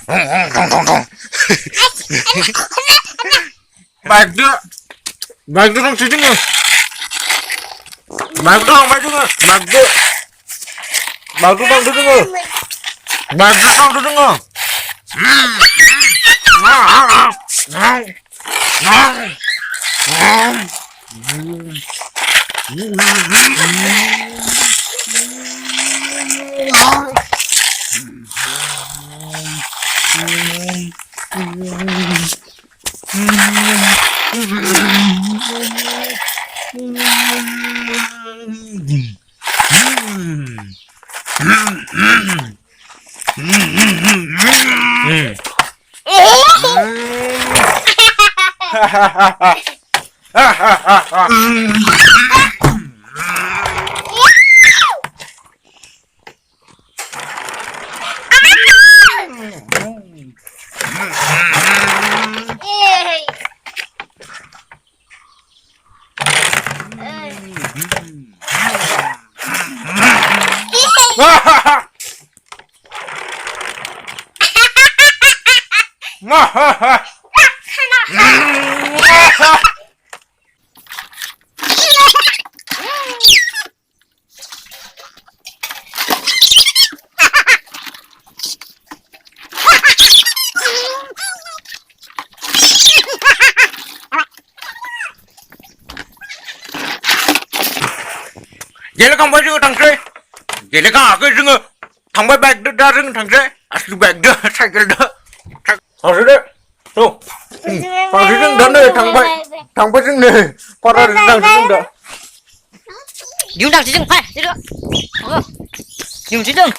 Bag tu orang sini. Bag tu orang baju nggak? Bag tu orang tu dengar. Bag tu orang tu dengar. Vậy là không phải rừng thằng rê. Vậy là cả cái rừng thằng bay bạch ra rừng thằng rê. Asli bạch đưa sai cái đó. Thằng rê đấy. Đâu? Thằng rê rừng đó này thằng bay rừng này. Qua ra rừng rừng đó. Diun dak rừng phải, itu. Oh. Diun rừng.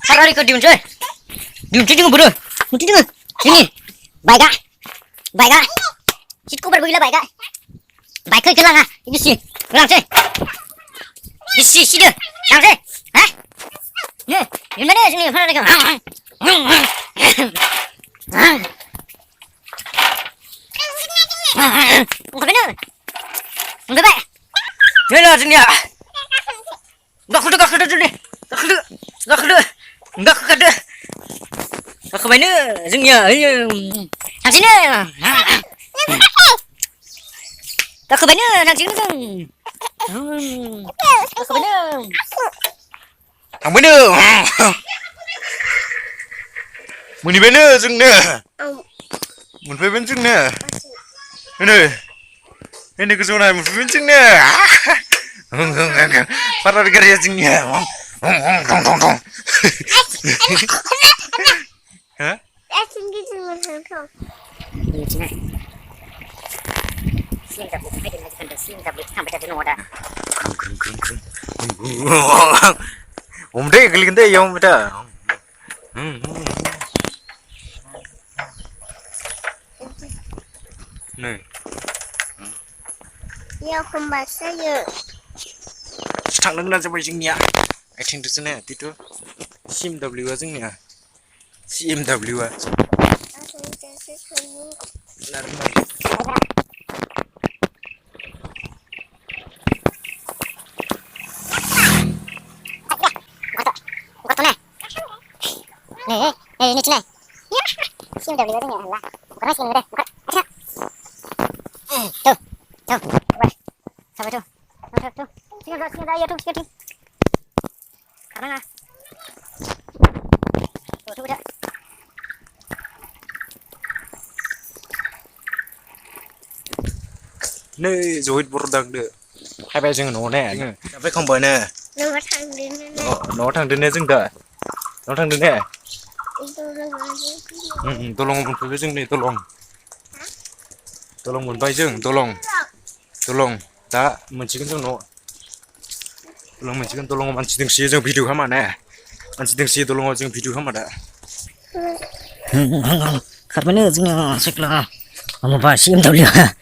Hari ke diun rê. Diun rừng bro. Mesti rừng. Sini. Baik ah. Baik ah. Cikgu berbila baik ah. Baik ke kelang ah. Ini sini. Kelang sini. Isi dia, yang saya, hah? Ni, di mana sini? Mana lagi? Apa ni? Enggak baik. Ni lah sini ya. Enggak kedu sini. Enggak kedu. Enggak ke mana? Sini ya. Yang sini. Tak ke mana? Yang sini kan. Cái bên thằng bên nữa mình đi bên nữa dừng nè mình phải bên dừng nè bên này cái chỗ này mình phải bên dừng nè phát ra cái gì dừng nè hả Sim tak boleh ada lagi kan sim tak boleh sampai tadi noda. Umde kelinda yang beda. Nih. Ya kembali saya. Thằng đứng lên cho mình nhỉ. Ai thằng thứ này tí nữa. Sim W á dưng nhỉ. Sim W á. Ini cina. Sim dah beli ni lah. Bukan sim dah. Bukan. Tuh. Sampai tuh. Sini dah ya tuh. Karena. Tuh dah. Nơi rồi bột đằng được. Hai bé dừng nó nè. Phải không bởi nè. Nó thằng đến đây dừng đợi. Nó thằng đến đây. Tolong mun bay jeng ni tolong mun bay jeng tolong ta mencikan jeng no tolong mencikan tolong man sideng si jeng video hama ne man sideng si tolong jeng video hama da karena jeng sekla amo ba sim tahu dia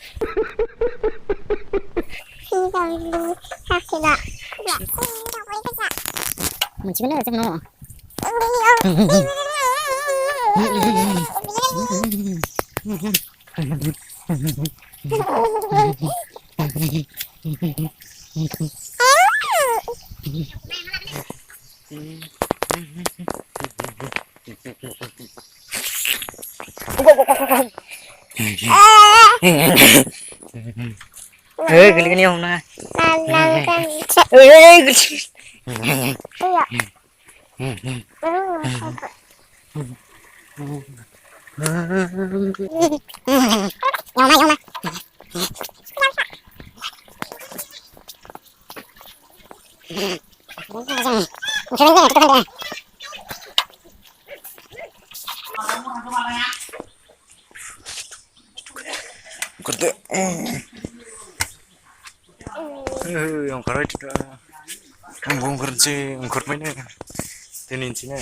mencikan jeng no Geli gini om na. Kerja. Yang kerja itu. Yang bongkar sih, bongkar mana? Tenin sini.